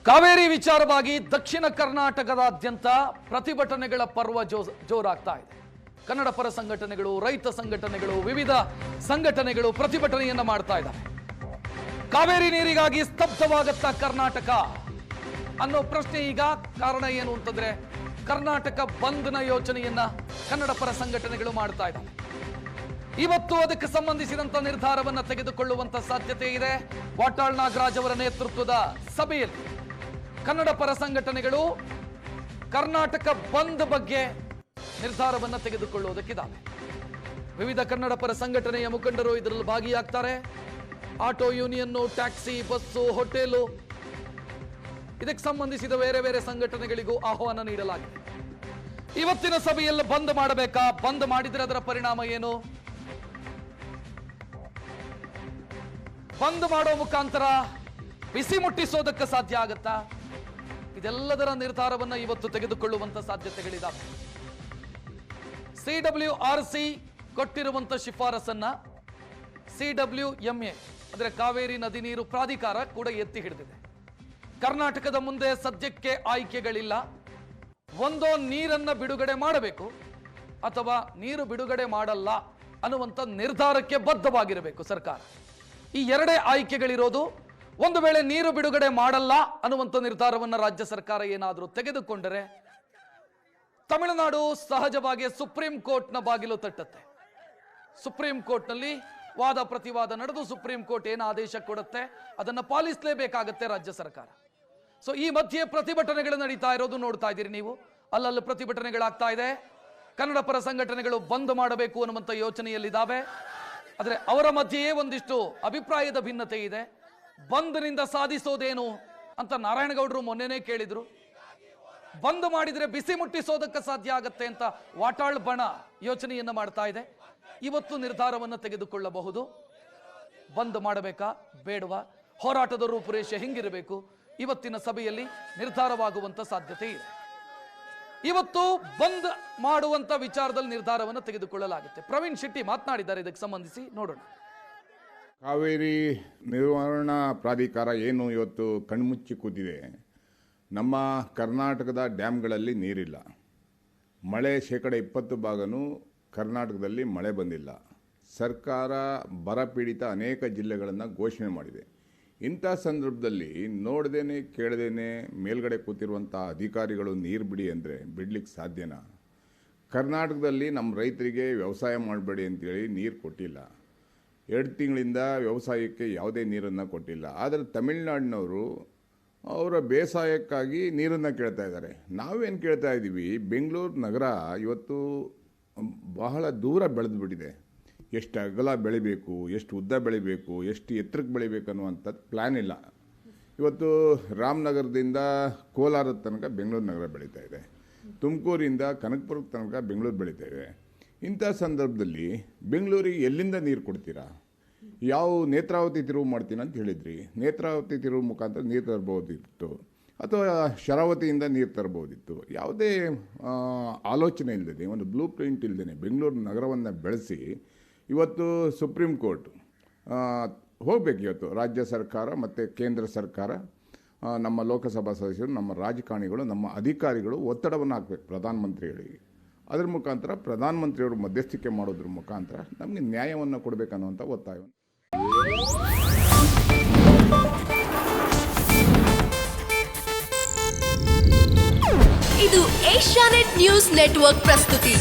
ಕಾವೇರಿ ವಿಚಾರವಾಗಿ ದಕ್ಷಿಣ ಕರ್ನಾಟಕದಾದ್ಯಂತ ಪ್ರತಿಭಟನೆಗಳ ಪರ್ವ ಜೋರಾಗ್ತಾ ಇದೆ. ಕನ್ನಡ ಪರ ಸಂಘಟನೆಗಳು, ರೈತ ಸಂಘಟನೆಗಳು, ವಿವಿಧ ಸಂಘಟನೆಗಳು ಪ್ರತಿಭಟನೆಯನ್ನ ಮಾಡ್ತಾ ಇದ್ದಾರೆ. ಕಾವೇರಿ ನೀರಿಗಾಗಿ ಸ್ತಬ್ಧವಾಗುತ್ತಾ ಕರ್ನಾಟಕ ಅನ್ನೋ ಪ್ರಶ್ನೆ ಈಗ. ಕಾರಣ ಏನು ಅಂತಂದ್ರೆ ಕರ್ನಾಟಕ ಬಂದ್ನ ಯೋಚನೆಯನ್ನ ಕನ್ನಡ ಪರ ಸಂಘಟನೆಗಳು ಮಾಡ್ತಾ ಇದ್ದಾರೆ. ಇವತ್ತು ಅದಕ್ಕೆ ಸಂಬಂಧಿಸಿದಂತ ನಿರ್ಧಾರವನ್ನ ತೆಗೆದುಕೊಳ್ಳುವಂತ ಸಾಧ್ಯತೆ ಇದೆ. ವಾಟಾಳ್ ನಾಗರಾಜ್ ಅವರ ನೇತೃತ್ವದ ಸಭೆಯಲ್ಲಿ ಕನ್ನಡ ಪರ ಸಂಘಟನೆಗಳು ಕರ್ನಾಟಕ ಬಂದ್ ಬಗ್ಗೆ ನಿರ್ಧಾರವನ್ನ ತೆಗೆದುಕೊಳ್ಳುವುದಕ್ಕಿದ್ದಾವೆ. ವಿವಿಧ ಕನ್ನಡ ಪರ ಸಂಘಟನೆಯ ಮುಖಂಡರು ಇದರಲ್ಲಿ ಭಾಗಿಯಾಗ್ತಾರೆ. Auto union, taxi, bus, hotel, ಇದಕ್ಕೆ ಸಂಬಂಧಿಸಿದ ಬೇರೆ ಬೇರೆ ಸಂಘಟನೆಗಳಿಗೂ ಆಹ್ವಾನ ನೀಡಲಾಗಿದೆ. ಇವತ್ತಿನ ಸಭೆಯಲ್ಲಿ ಬಂದ್ ಮಾಡಬೇಕಾ? ಬಂದ್ ಮಾಡಿದ್ರೆ ಅದರ ಪರಿಣಾಮ ಏನು? ಬಂದ್ ಮಾಡೋ ಮುಖಾಂತರ ಬಿಸಿ ಮುಟ್ಟಿಸೋದಕ್ಕೆ ಸಾಧ್ಯ ಆಗತ್ತಾ? ಇದೆಲ್ಲದರ ನಿರ್ಧಾರವನ್ನ ಇವತ್ತು ತೆಗೆದುಕೊಳ್ಳುವಂತ ಸಾಧ್ಯತೆಗಳಿದ್ದಾವೆ. CWRC ಕೊಟ್ಟಿರುವಂತ ಶಿಫಾರಸನ್ನ CWMA ಅಂದ್ರೆ ಕಾವೇರಿ ನದಿ ನೀರು ಪ್ರಾಧಿಕಾರ ಕೂಡ ಎತ್ತಿ ಹಿಡಿದಿದೆ. ಕರ್ನಾಟಕದ ಮುಂದೆ ಸದ್ಯಕ್ಕೆ ಆಯ್ಕೆಗಳಿಲ್ಲ. ಒಂದೋ ನೀರನ್ನ ಬಿಡುಗಡೆ ಮಾಡಬೇಕು ಅಥವಾ ನೀರು ಬಿಡುಗಡೆ ಮಾಡಲ್ಲ ಅನ್ನುವಂಥ ನಿರ್ಧಾರಕ್ಕೆ ಬದ್ಧವಾಗಿರಬೇಕು ಸರ್ಕಾರ. ಈ ಎರಡೇ ಆಯ್ಕೆಗಳಿರೋದು. ಒಂದು ವೇಳೆ ನೀರು ಬಿಡುಗಡೆ ಮಾಡಲ್ಲ ಅನ್ನುವಂಥ ನಿರ್ಧಾರವನ್ನ ರಾಜ್ಯ ಸರ್ಕಾರ ಏನಾದರೂ ತೆಗೆದುಕೊಂಡರೆ ತಮಿಳುನಾಡು ಸಹಜವಾಗಿ ಸುಪ್ರೀಂ ಕೋರ್ಟ್ನ ಬಾಗಿಲು ತಟ್ಟುತ್ತೆ. ಸುಪ್ರೀಂ ಕೋರ್ಟ್ನಲ್ಲಿ ವಾದ ಪ್ರತಿವಾದ ನಡೆದು ಸುಪ್ರೀಂ ಕೋರ್ಟ್ ಏನು ಆದೇಶ ಕೊಡುತ್ತೆ ಅದನ್ನು ಪಾಲಿಸಲೇಬೇಕಾಗತ್ತೆ ರಾಜ್ಯ ಸರ್ಕಾರ. ಸೊ ಈ ಮಧ್ಯೆ ಪ್ರತಿಭಟನೆಗಳು ನಡೀತಾ ಇರೋದು ನೋಡ್ತಾ ಇದ್ದೀರಿ ನೀವು. ಅಲ್ಲಲ್ಲಿ ಪ್ರತಿಭಟನೆಗಳಾಗ್ತಾ ಇದೆ. ಕನ್ನಡ ಪರ ಸಂಘಟನೆಗಳು ಬಂದ್ ಮಾಡಬೇಕು ಅನ್ನುವಂಥ ಯೋಚನೆಯಲ್ಲಿದ್ದಾವೆ. ಆದರೆ ಅವರ ಮಧ್ಯೆಯೇ ಒಂದಿಷ್ಟು ಅಭಿಪ್ರಾಯದ ಭಿನ್ನತೆ ಇದೆ. ಬಂದ್ನಿಂದ ಸಾಧಿಸೋದೇನು ಅಂತ ನಾರಾಯಣಗೌಡರು ಮೊನ್ನೆನೇ ಕೇಳಿದ್ರು. ಬಂದ್ ಮಾಡಿದ್ರೆ ಬಿಸಿ ಮುಟ್ಟಿಸೋದಕ್ಕೆ ಸಾಧ್ಯ ಆಗತ್ತೆ ಅಂತ ವಾಟಾಳ್ ಬಣ ಯೋಚನೆಯನ್ನ ಮಾಡ್ತಾ ಇದೆ. ಇವತ್ತು ನಿರ್ಧಾರವನ್ನು ತೆಗೆದುಕೊಳ್ಳಬಹುದು. ಬಂದ್ ಮಾಡಬೇಕಾ ಬೇಡವಾ, ಹೋರಾಟದ ರೂಪುರೇಷೆ ಹೆಂಗಿರಬೇಕು, ಇವತ್ತಿನ ಸಭೆಯಲ್ಲಿ ನಿರ್ಧಾರವಾಗುವಂತ ಸಾಧ್ಯತೆ ಇದೆ. ಇವತ್ತು ಬಂದ್ ಮಾಡುವಂತ ವಿಚಾರದಲ್ಲಿ ನಿರ್ಧಾರವನ್ನು ತೆಗೆದುಕೊಳ್ಳಲಾಗುತ್ತೆ. ಪ್ರವೀಣ್ ಶೆಟ್ಟಿ ಮಾತನಾಡಿದ್ದಾರೆ ಇದಕ್ಕೆ ಸಂಬಂಧಿಸಿ, ನೋಡೋಣ. ಕಾವೇರಿ ನಿರ್ವಹಣಾ ಪ್ರಾಧಿಕಾರ ಏನು ಇವತ್ತು ಕಣ್ಮುಚ್ಚಿ ಕೂತಿದೆ. ನಮ್ಮ ಕರ್ನಾಟಕದ ಡ್ಯಾಮ್ಗಳಲ್ಲಿ ನೀರಿಲ್ಲ. ಮಳೆ 20% ಕರ್ನಾಟಕದಲ್ಲಿ ಮಳೆ ಬಂದಿಲ್ಲ. ಸರ್ಕಾರ ಬರಪೀಡಿತ ಅನೇಕ ಜಿಲ್ಲೆಗಳನ್ನು ಘೋಷಣೆ ಮಾಡಿದೆ. ಇಂಥ ಸಂದರ್ಭದಲ್ಲಿ ನೋಡ್ದೇನೆ ಕೇಳದೇನೆ ಮೇಲ್ಗಡೆ ಕೂತಿರುವಂಥ ಅಧಿಕಾರಿಗಳು ನೀರು ಬಿಡಿ ಅಂದರೆ ಬಿಡ್ಲಿಕ್ಕೆ ಸಾಧ್ಯನಾ? ಕರ್ನಾಟಕದಲ್ಲಿ ನಮ್ಮ ರೈತರಿಗೆ ವ್ಯವಸಾಯ ಮಾಡಬೇಡಿ ಅಂತೇಳಿ ನೀರು ಕೊಟ್ಟಿಲ್ಲ. 2 ತಿಂಗಳಿಂದ ವ್ಯವಸಾಯಕ್ಕೆ ಯಾವುದೇ ನೀರನ್ನು ಕೊಟ್ಟಿಲ್ಲ. ಆದರೆ ತಮಿಳುನಾಡಿನವರು ಅವರ ಬೇಸಾಯಕ್ಕಾಗಿ ನೀರನ್ನು ಕೇಳ್ತಾ ಇದ್ದಾರೆ. ನಾವೇನು ಕೇಳ್ತಾ ಇದ್ದೀವಿ? ಬೆಂಗಳೂರು ನಗರ ಇವತ್ತು ಬಹಳ ದೂರ ಬೆಳೆದು ಬಿಟ್ಟಿದೆ. ಎಷ್ಟು ಅಗಲ ಬೆಳಿಬೇಕು, ಎಷ್ಟು ಉದ್ದ ಬೆಳಿಬೇಕು, ಎಷ್ಟು ಎತ್ತರಕ್ಕೆ ಬೆಳಿಬೇಕು ಅನ್ನುವಂಥದ್ದು ಪ್ಲ್ಯಾನ್ ಇಲ್ಲ. ಇವತ್ತು ರಾಮನಗರದಿಂದ ಕೋಲಾರದ ತನಕ ಬೆಂಗಳೂರು ನಗರ ಬೆಳೀತಾ ಇದೆ. ತುಮಕೂರಿಂದ ಕನಕಪುರದ ತನಕ ಬೆಂಗಳೂರು ಬೆಳೀತಾ ಇದೆ. ಇಂಥ ಸಂದರ್ಭದಲ್ಲಿ ಬೆಂಗಳೂರಿಗೆ ಎಲ್ಲಿಂದ ನೀರು ಕೊಡ್ತೀರಾ? ಯಾವ ನೇತ್ರಾವತಿ ತಿರುವು ಮಾಡ್ತೀನಿ ಅಂತ ಹೇಳಿದ್ರಿ. ನೇತ್ರಾವತಿ ತಿರುವು ಮುಖಾಂತರ ನೀರು ತರಬಹುದಿತ್ತು ಅಥವಾ ಶರಾವತಿಯಿಂದ ನೀರು ತರಬಹುದಿತ್ತು. ಯಾವುದೇ ಆಲೋಚನೆ ಇಲ್ಲದೆ, ಒಂದು ಬ್ಲೂ ಪ್ರಿಂಟ್ ಇಲ್ಲದೇ ಬೆಂಗಳೂರು ನಗರವನ್ನು ಬೆಳೆಸಿ ಇವತ್ತು ಸುಪ್ರೀಂ ಕೋರ್ಟ್ ಹೋಗಬೇಕು. ಇವತ್ತು ರಾಜ್ಯ ಸರ್ಕಾರ ಮತ್ತು ಕೇಂದ್ರ ಸರ್ಕಾರ, ನಮ್ಮ ಲೋಕಸಭಾ ಸದಸ್ಯರು, ನಮ್ಮ ರಾಜಕಾರಣಿಗಳು, ನಮ್ಮ ಅಧಿಕಾರಿಗಳು ಒತ್ತಡವನ್ನು ಹಾಕಬೇಕು ಪ್ರಧಾನಮಂತ್ರಿಗಳಿಗೆ. ಅದರ ಮುಖಾಂತರ ಪ್ರಧಾನಮಂತ್ರಿಯವರು ಮಧ್ಯಸ್ಥಿಕೆ ಮಾಡೋದ್ರ ಮುಖಾಂತರ ನಮಗೆ ನ್ಯಾಯವನ್ನು ಕೊಡಬೇಕನ್ನುವಂಥ ಒತ್ತಾಯ. ಇದು ಏಷ್ಯಾನೆಟ್ ನ್ಯೂಸ್ ನೆಟ್ವರ್ಕ್ ಪ್ರಸ್ತುತಿ.